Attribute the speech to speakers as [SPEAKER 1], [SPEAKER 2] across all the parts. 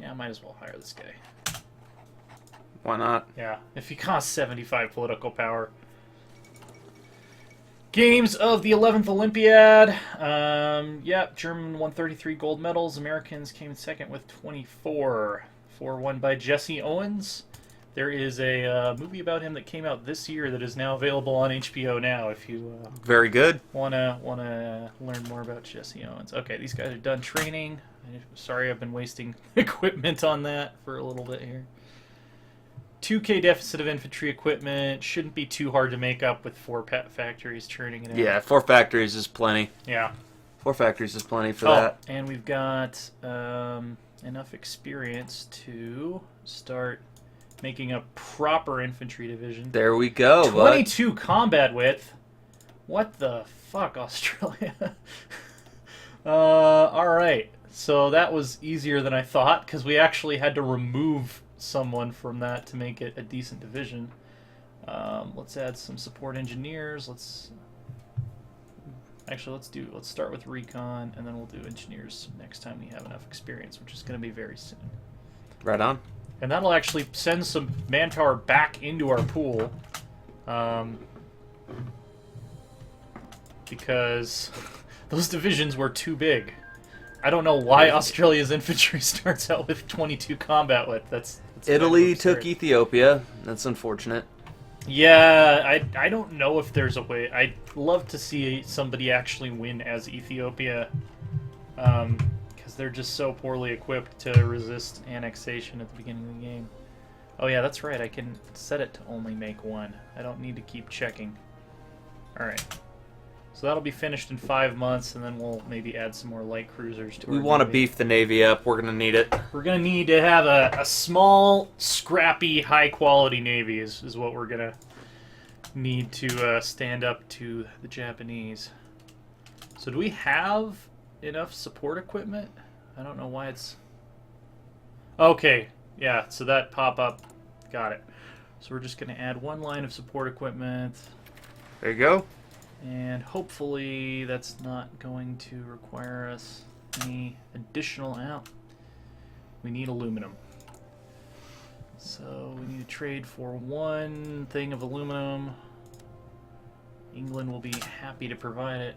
[SPEAKER 1] Yeah, I might as well hire this guy.
[SPEAKER 2] Why not?
[SPEAKER 1] Yeah, if he costs 75 political power. Games of the 11th Olympiad. Yeah, German 133 gold medals. Americans came in second with 24. 4-1 by Jesse Owens. There is a movie about him that came out this year that is now available on HBO now. If you
[SPEAKER 2] very good
[SPEAKER 1] wanna learn more about Jesse Owens. Okay, these guys are done training. Sorry, I've been wasting equipment on that for a little bit here. 2K deficit of infantry equipment. Shouldn't be too hard to make up with 4 factories churning it out.
[SPEAKER 2] Yeah, 4 factories is plenty.
[SPEAKER 1] Yeah.
[SPEAKER 2] 4 factories is plenty for that.
[SPEAKER 1] And we've got enough experience to start making a proper infantry division.
[SPEAKER 2] There we go.
[SPEAKER 1] 22 combat width. What the fuck, Australia? Alright. So that was easier than I thought, because we actually had to remove someone from that to make it a decent division. Let's add some support engineers. Let's start with recon, and then we'll do engineers next time we have enough experience, which is going to be very soon.
[SPEAKER 2] Right on.
[SPEAKER 1] And that'll actually send some manpower back into our pool, because those divisions were too big. I don't know why Australia's infantry starts out with 22 combat width. That's
[SPEAKER 2] Italy took Ethiopia. That's unfortunate.
[SPEAKER 1] Yeah, I don't know if there's a way. I'd love to see somebody actually win as Ethiopia, because they're just so poorly equipped to resist annexation at the beginning of the game. Oh yeah, that's right. I can set it to only make 1. I don't need to keep checking. Alright. So that'll be finished in 5 months, and then we'll maybe add some more light cruisers to it.
[SPEAKER 2] We want to beef the Navy up. We're going to need it.
[SPEAKER 1] We're going to need to have a small, scrappy, high-quality Navy is what we're going to need to stand up to the Japanese. So do we have enough support equipment? I don't know why it's... Okay, yeah, so that pop-up, got it. So we're just going to add 1 line of support equipment.
[SPEAKER 2] There you go.
[SPEAKER 1] And hopefully that's not going to require us any additional out. We need aluminum. So we need to trade for 1 thing of aluminum. England will be happy to provide it.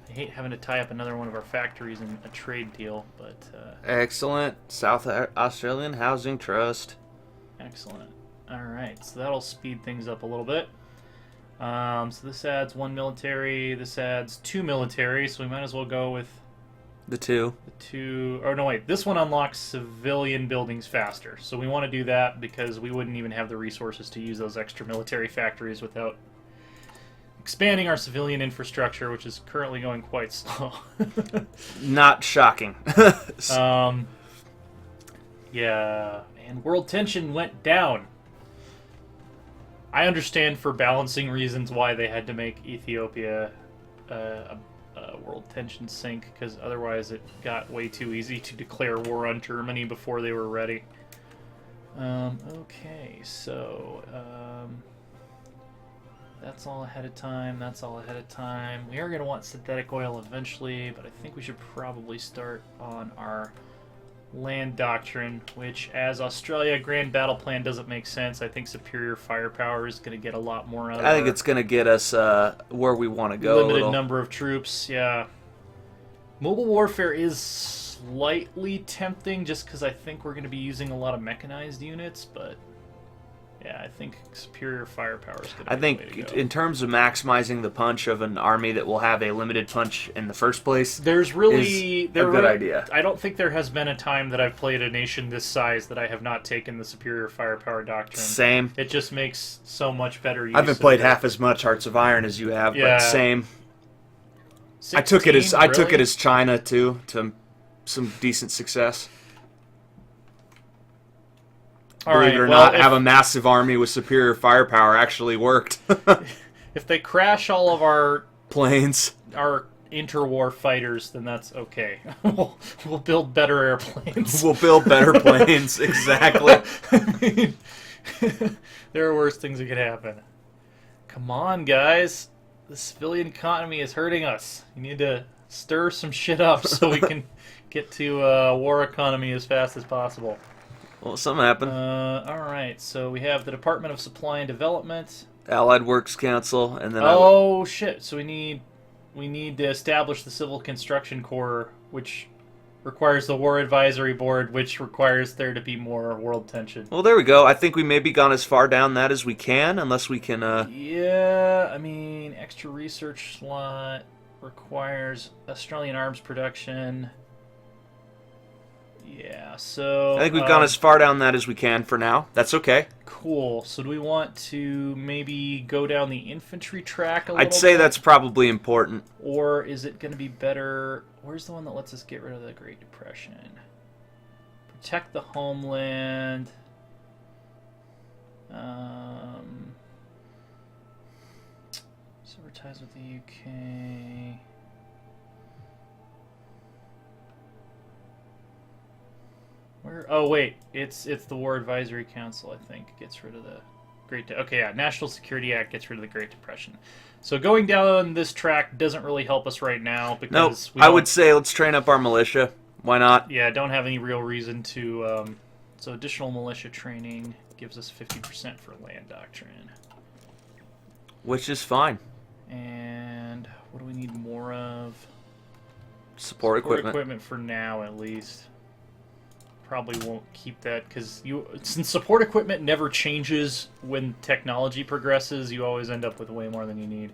[SPEAKER 1] I hate having to tie up another one of our factories in a trade deal, but...
[SPEAKER 2] Excellent. South Australian Housing Trust.
[SPEAKER 1] Excellent. Alright, so that'll speed things up a little bit. So this adds 1 military, this adds 2 military, so we might as well go with...
[SPEAKER 2] The 2.
[SPEAKER 1] The 2... Oh, no, wait. This one unlocks civilian buildings faster. So we want to do that because we wouldn't even have the resources to use those extra military factories without expanding our civilian infrastructure, which is currently going quite slow.
[SPEAKER 2] Not shocking.
[SPEAKER 1] Yeah, and world tension went down. I understand for balancing reasons why they had to make Ethiopia a world tension sink, because otherwise it got way too easy to declare war on Germany before they were ready. Okay, so that's all ahead of time, that's all ahead of time. We are going to want synthetic oil eventually, but I think we should probably start on our land doctrine, which, as Australia Grand Battle Plan doesn't make sense. I think superior firepower is going to get a lot more out of it.
[SPEAKER 2] I think it's going to get us where we want to go.
[SPEAKER 1] Limited number of troops, yeah. Mobile warfare is slightly tempting, just because I think we're going to be using a lot of mechanized units, but yeah, I think superior firepower is going to be the way to go.
[SPEAKER 2] In terms of maximizing the punch of an army that will have a limited punch in the first place,
[SPEAKER 1] there's really
[SPEAKER 2] a good idea.
[SPEAKER 1] I don't think there has been a time that I've played a nation this size that I have not taken the superior firepower doctrine.
[SPEAKER 2] Same.
[SPEAKER 1] It just makes so much better use.
[SPEAKER 2] I haven't played half as much Hearts of Iron as you have,
[SPEAKER 1] yeah.
[SPEAKER 2] but same.
[SPEAKER 1] 16,
[SPEAKER 2] I took it as China too, to some decent success. Believe it or not, have a massive army with superior firepower actually worked.
[SPEAKER 1] If they crash all of our
[SPEAKER 2] planes,
[SPEAKER 1] our interwar fighters, then that's okay. We'll build better airplanes.
[SPEAKER 2] We'll build better planes, exactly.
[SPEAKER 1] I mean, there are worse things that could happen. Come on, guys. The civilian economy is hurting us. You need to stir some shit up so we can Get to war economy as fast as possible.
[SPEAKER 2] Well, something happened.
[SPEAKER 1] All right, so we have the Department of Supply and Development.
[SPEAKER 2] Allied Works Council, and then
[SPEAKER 1] shit! So we need to establish the Civil Construction Corps, which requires the War Advisory Board, which requires there to be more world tension.
[SPEAKER 2] Well, there we go. I think we maybe gone as far down that as we can, unless we can.
[SPEAKER 1] Yeah, I mean, extra research slot requires Australian arms production. Yeah, so...
[SPEAKER 2] I think we've gone as far down that as we can for now. That's okay.
[SPEAKER 1] Cool. So do we want to maybe go down the infantry track a little
[SPEAKER 2] I'd say
[SPEAKER 1] bit?
[SPEAKER 2] that's probably important.
[SPEAKER 1] Or is it going to be better... Where's the one that lets us get rid of the Great Depression? Protect the homeland. Sever ties with the UK... Where? Oh wait, it's the War Advisory Council. I think gets rid of the Okay, yeah, National Security Act gets rid of the Great Depression. So going down this track doesn't really help us right now because
[SPEAKER 2] I would say let's train up our militia. Why not?
[SPEAKER 1] Yeah, don't have any real reason to. So additional militia training gives us 50% for land doctrine,
[SPEAKER 2] which is fine.
[SPEAKER 1] And what do we need more of?
[SPEAKER 2] Support equipment
[SPEAKER 1] for now, at least. Probably won't keep that because since support equipment never changes when technology progresses, you always end up with way more than you need.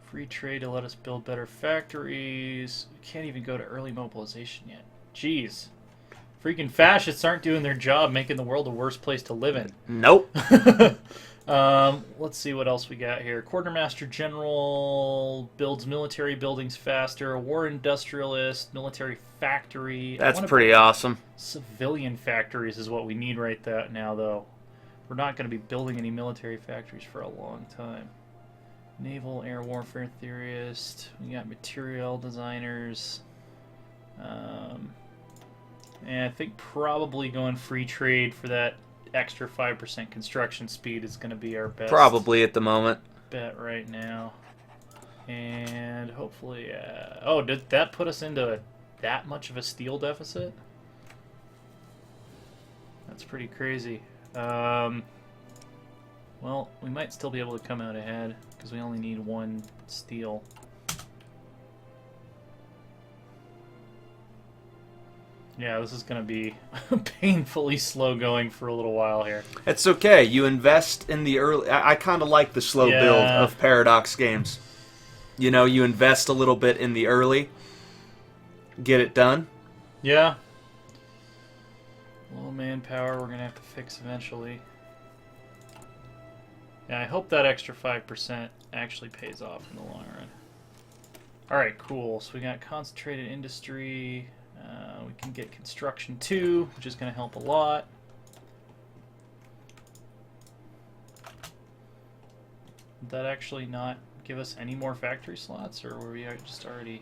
[SPEAKER 1] Free trade to let us build better factories. We can't even go to early mobilization yet. Jeez. Freaking fascists aren't doing their job making the world a worse place to live in.
[SPEAKER 2] Nope.
[SPEAKER 1] Let's see what else we got here. Quartermaster General builds military buildings faster. War industrialist, military factory.
[SPEAKER 2] That's pretty awesome.
[SPEAKER 1] Civilian factories is what we need right now, though. We're not going to be building any military factories for a long time. Naval air warfare theorist. We got material designers. And I think probably going free trade for that extra 5% construction speed is going to be our best.
[SPEAKER 2] Probably at the moment.
[SPEAKER 1] Bet right now. And hopefully... oh, did that put us into that much of a steel deficit? That's pretty crazy. Well, we might still be able to come out ahead because we only need 1 steel. Yeah, this is going to be painfully slow going for a little while here.
[SPEAKER 2] It's okay. You invest in the early... I kind of like the slow build of Paradox games. You know, you invest a little bit in the early, get it done.
[SPEAKER 1] Yeah. Low manpower we're going to have to fix eventually. Yeah, I hope that extra 5% actually pays off in the long run. Alright, cool. So we got concentrated industry... we can get construction too, which is going to help a lot. Did that actually not give us any more factory slots, or were we just already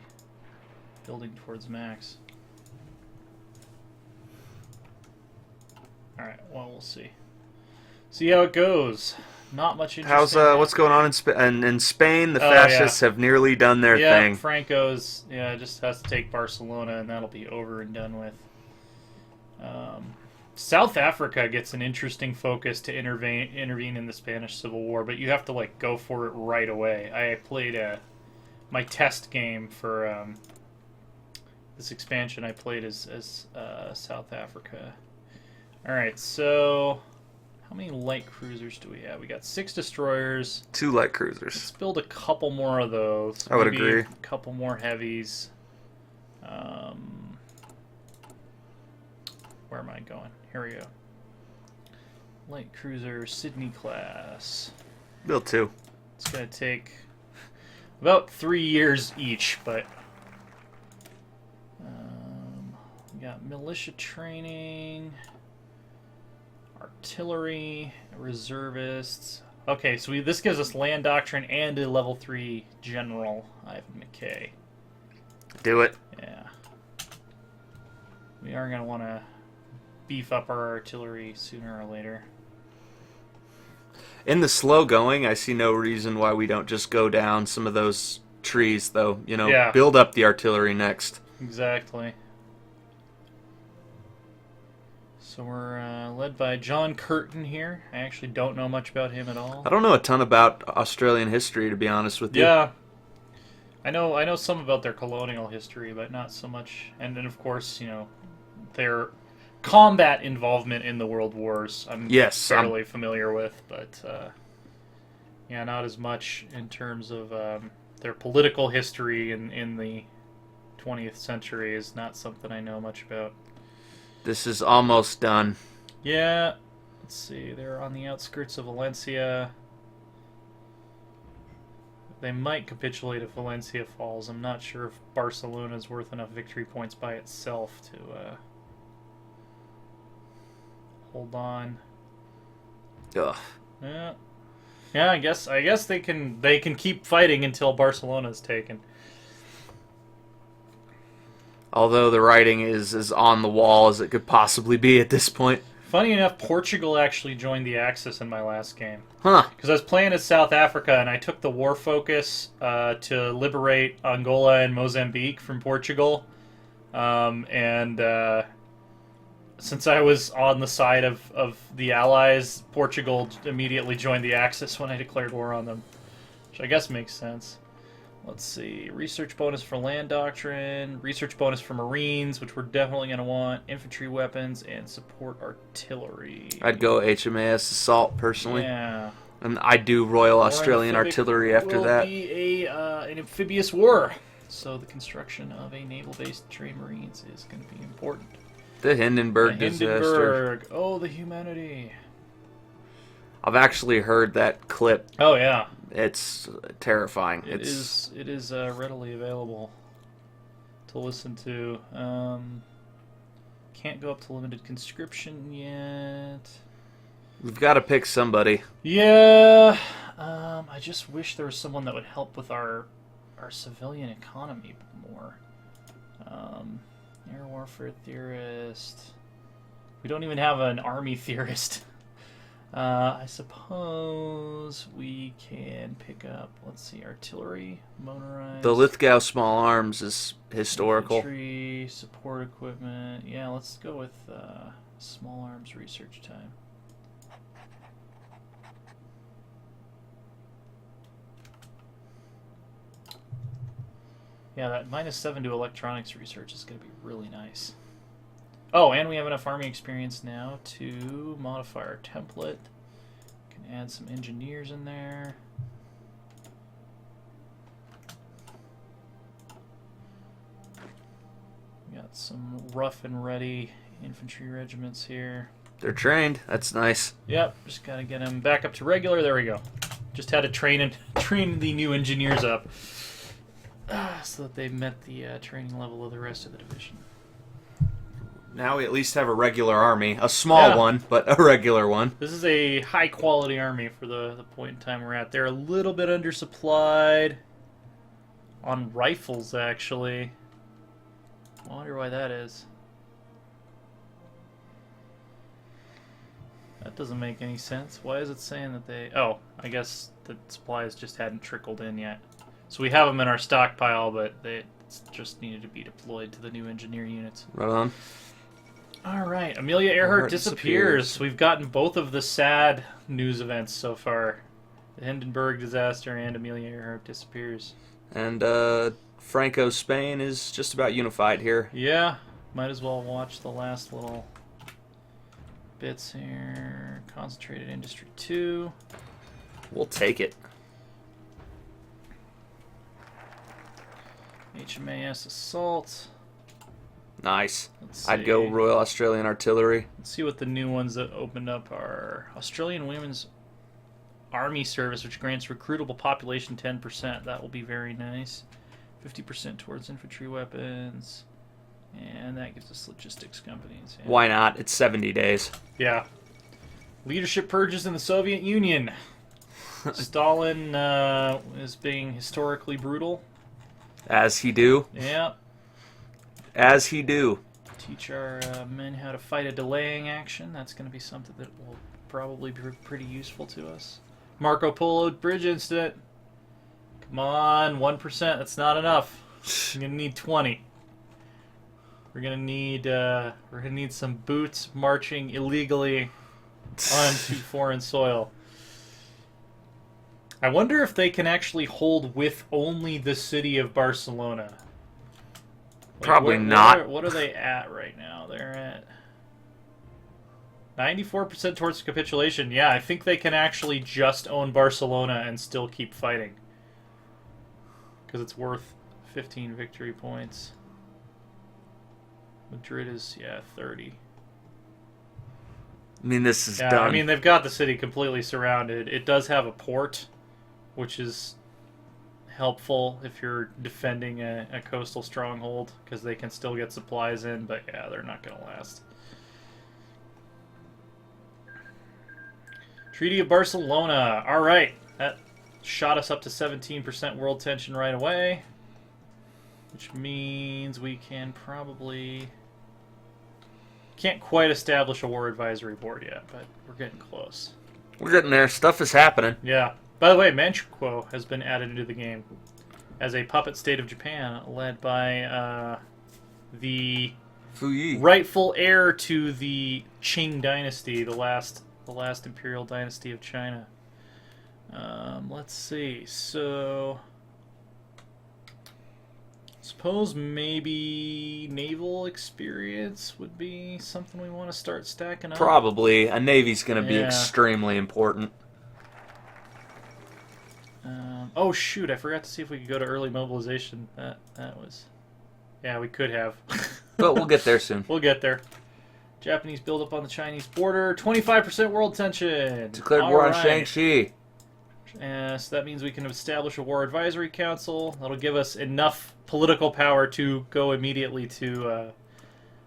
[SPEAKER 1] building towards max? Alright, well, we'll see. See how it goes. Not much interest.
[SPEAKER 2] What's going on in Spain? In Spain, the fascists have nearly done their thing.
[SPEAKER 1] Franco's just has to take Barcelona, and that'll be over and done with. South Africa gets an interesting focus to intervene in the Spanish Civil War, but you have to go for it right away. I played my test game for this expansion. I played as South Africa. All right, so. How many light cruisers do we have? We got 6 destroyers.
[SPEAKER 2] 2 light cruisers.
[SPEAKER 1] Let's build a couple more of those.
[SPEAKER 2] I would agree.
[SPEAKER 1] A couple more heavies. Where am I going? Here we go. Light cruiser, Sydney class.
[SPEAKER 2] Build 2.
[SPEAKER 1] It's going to take about 3 years each, but... we got militia training... Artillery, reservists. Okay, so this gives us land doctrine and a level 3 general, Ivan McKay.
[SPEAKER 2] Do it.
[SPEAKER 1] Yeah. We are going to want to beef up our artillery sooner or later.
[SPEAKER 2] In the slow going, I see no reason why we don't just go down some of those trees, though. You know,
[SPEAKER 1] Yeah.
[SPEAKER 2] build up the artillery next.
[SPEAKER 1] Exactly. So we're led by John Curtin here. I actually don't know much about him at all.
[SPEAKER 2] I don't know a ton about Australian history, to be honest with you.
[SPEAKER 1] Yeah. I know some about their colonial history, but not so much. And then, of course, you know, their combat involvement in the World Wars. I'm fairly familiar with, but yeah, not as much in terms of their political history in the 20th century is not something I know much about.
[SPEAKER 2] This is almost done.
[SPEAKER 1] Yeah. Let's see. They're on the outskirts of Valencia. They might capitulate if Valencia falls. I'm not sure if Barcelona is worth enough victory points by itself to hold on.
[SPEAKER 2] Ugh.
[SPEAKER 1] Yeah. Yeah, I guess they can keep fighting until Barcelona is taken.
[SPEAKER 2] Although the writing is as on the wall as it could possibly be at this point.
[SPEAKER 1] Funny enough, Portugal actually joined the Axis in my last game.
[SPEAKER 2] Huh.
[SPEAKER 1] Because I was playing as South Africa, and I took the war focus to liberate Angola and Mozambique from Portugal. Since I was on the side of the Allies, Portugal immediately joined the Axis when I declared war on them. Which I guess makes sense. Let's see. Research bonus for land doctrine. Research bonus for Marines, which we're definitely going to want. Infantry weapons and support artillery.
[SPEAKER 2] I'd go HMAS Assault, personally.
[SPEAKER 1] Yeah.
[SPEAKER 2] And I'd do Royal Australian Artillery after that.
[SPEAKER 1] It will be an amphibious war. So the construction of a naval-based trained Marines is going to be important.
[SPEAKER 2] The Hindenburg disaster.
[SPEAKER 1] Hindenburg. Oh, the humanity.
[SPEAKER 2] I've actually heard that clip.
[SPEAKER 1] Oh, yeah.
[SPEAKER 2] It's terrifying.
[SPEAKER 1] It is readily available to listen to. Can't go up to limited conscription yet.
[SPEAKER 2] We've got to pick somebody.
[SPEAKER 1] Yeah. I just wish there was someone that would help with our civilian economy more. Air warfare theorist. We don't even have an army theorist. I suppose we can pick up, let's see, artillery, motorized.
[SPEAKER 2] The Lithgow Small Arms is historical.
[SPEAKER 1] Infantry, support equipment. Yeah, let's go with small arms research time. Yeah, that -7 to electronics research is going to be really nice. Oh, and we have enough army experience now to modify our template. Can add some engineers in there. We got some rough and ready infantry regiments here.
[SPEAKER 2] They're trained. That's nice.
[SPEAKER 1] Yep, just got to get them back up to regular. There we go. Just had to train the new engineers up so that they met the training level of the rest of the division.
[SPEAKER 2] Now we at least have a regular army. A small one, but a regular one.
[SPEAKER 1] This is a high-quality army for the point in time we're at. They're a little bit undersupplied on rifles, actually. I wonder why that is. That doesn't make any sense. Why is it saying that they... Oh, I guess the supplies just hadn't trickled in yet. So we have them in our stockpile, but they just needed to be deployed to the new engineer units.
[SPEAKER 2] Right on.
[SPEAKER 1] All right, Amelia Earhart disappears. We've gotten both of the sad news events so far. The Hindenburg disaster and Amelia Earhart disappears.
[SPEAKER 2] And Franco Spain is just about unified here.
[SPEAKER 1] Yeah, might as well watch the last little bits here. Concentrated Industry 2.
[SPEAKER 2] We'll take it.
[SPEAKER 1] HMAS Assault.
[SPEAKER 2] Nice. I'd go Royal Australian Artillery.
[SPEAKER 1] Let's see what the new ones that opened up are. Australian Women's Army Service, which grants recruitable population 10%. That will be very nice. 50% towards infantry weapons. And that gives us logistics companies. Yeah.
[SPEAKER 2] Why not? It's 70 days.
[SPEAKER 1] Yeah. Leadership purges in the Soviet Union. Stalin is being historically brutal.
[SPEAKER 2] As he do.
[SPEAKER 1] Yeah.
[SPEAKER 2] As he do.
[SPEAKER 1] Teach our men how to fight a delaying action. That's going to be something that will probably be pretty useful to us. Marco Polo bridge incident. Come on, 1%. That's not enough. We're gonna need 20. We're gonna need some boots marching illegally onto foreign soil. I wonder if they can actually hold with only the city of Barcelona. Like,
[SPEAKER 2] Probably not.
[SPEAKER 1] What are they at right now? They're at 94% towards capitulation. Yeah, I think they can actually just own Barcelona and still keep fighting. Because it's worth 15 victory points. Madrid is, 30.
[SPEAKER 2] I mean, this is done.
[SPEAKER 1] I mean, they've got the city completely surrounded. It does have a port, which is helpful if you're defending a coastal stronghold, because they can still get supplies in, but yeah, they're not going to last. Treaty of Barcelona. All right. That shot us up to 17% world tension right away, which means we can probably... Can't quite establish a war advisory board yet, but we're getting close.
[SPEAKER 2] We're getting there. Stuff is happening.
[SPEAKER 1] Yeah. By the way, Manchukuo has been added into the game as a puppet state of Japan, led by the
[SPEAKER 2] Fuyi.
[SPEAKER 1] rightful heir to the Qing dynasty, the last imperial dynasty of China. Let's see. So, suppose maybe naval experience would be something we want to start stacking up.
[SPEAKER 2] Probably. A navy's going to be extremely important.
[SPEAKER 1] Oh shoot! I forgot to see if we could go to early mobilization. That was, yeah, we could have.
[SPEAKER 2] But we'll get there soon.
[SPEAKER 1] We'll get there. Japanese buildup on the Chinese border. 25% world tension.
[SPEAKER 2] Declared war on Shaanxi.
[SPEAKER 1] So that means we can establish a war advisory council. That'll give us enough political power to go immediately to...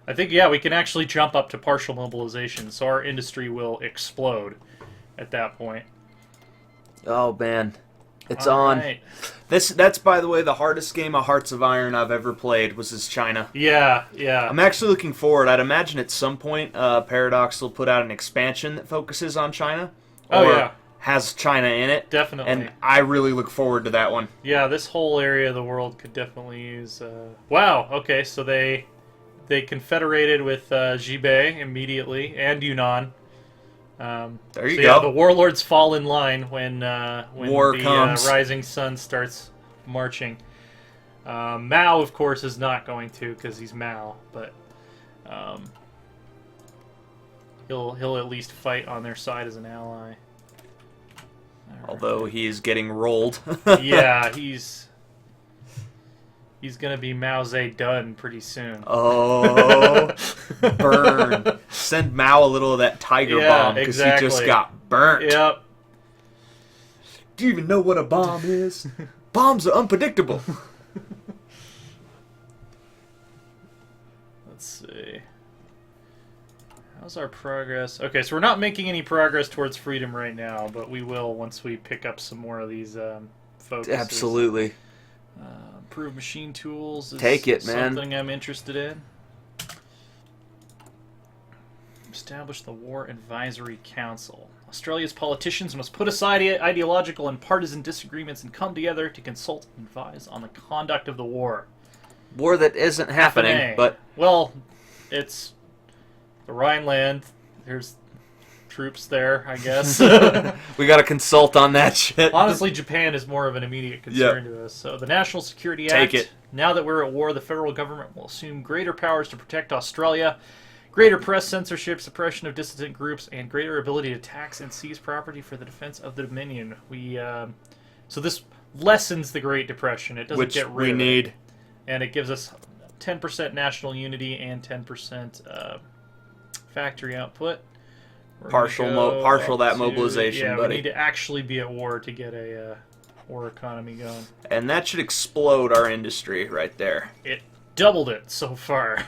[SPEAKER 1] I think, we can actually jump up to partial mobilization, so our industry will explode at that point.
[SPEAKER 2] Oh, man. It's
[SPEAKER 1] All
[SPEAKER 2] on.
[SPEAKER 1] right.
[SPEAKER 2] That's, by the way, the hardest game of Hearts of Iron I've ever played was as China.
[SPEAKER 1] Yeah.
[SPEAKER 2] I'm actually looking forward. I'd imagine at some point Paradox will put out an expansion that focuses on China. Or has China in it.
[SPEAKER 1] Definitely.
[SPEAKER 2] And I really look forward to that one.
[SPEAKER 1] Yeah, this whole area of the world could definitely use... Wow, okay, so they confederated with Jibei immediately, and Yunnan.
[SPEAKER 2] There you go.
[SPEAKER 1] The warlords fall in line when
[SPEAKER 2] War
[SPEAKER 1] the
[SPEAKER 2] comes.
[SPEAKER 1] rising sun starts marching. Mao, of course, is not going to because he's Mao, but he'll at least fight on their side as an ally.
[SPEAKER 2] Although he is getting rolled.
[SPEAKER 1] Yeah, he's gonna be Mao Zedong pretty soon.
[SPEAKER 2] Oh, burn! Send Mao a little of that tiger bomb because he just got burnt.
[SPEAKER 1] Yep.
[SPEAKER 2] Do you even know what a bomb is? Bombs are unpredictable.
[SPEAKER 1] Let's see. How's our progress? Okay, so we're not making any progress towards freedom right now, but we will once we pick up some more of these focuses.
[SPEAKER 2] Absolutely.
[SPEAKER 1] Improve machine tools is
[SPEAKER 2] Take it, man.
[SPEAKER 1] something I'm interested in. Establish the War Advisory Council. Australia's politicians must put aside ideological and partisan disagreements and come together to consult and advise on the conduct of the war.
[SPEAKER 2] War that isn't happening, but...
[SPEAKER 1] Well, it's the Rhineland. There's troops there, I guess.
[SPEAKER 2] We gotta consult on that shit.
[SPEAKER 1] Honestly, Japan is more of an immediate concern to us. So the National Security Act.
[SPEAKER 2] Take it.
[SPEAKER 1] Now that we're at war, the federal government will assume greater powers to protect Australia, greater press censorship, suppression of dissident groups, and greater ability to tax and seize property for the defense of the Dominion. So this lessens the Great Depression. It doesn't get rid of it.
[SPEAKER 2] need.
[SPEAKER 1] And it gives us 10% national unity and 10% factory output.
[SPEAKER 2] Partial that mobilization, buddy.
[SPEAKER 1] We need to actually be at war to get a war economy going.
[SPEAKER 2] And that should explode our industry right there.
[SPEAKER 1] It doubled it so far.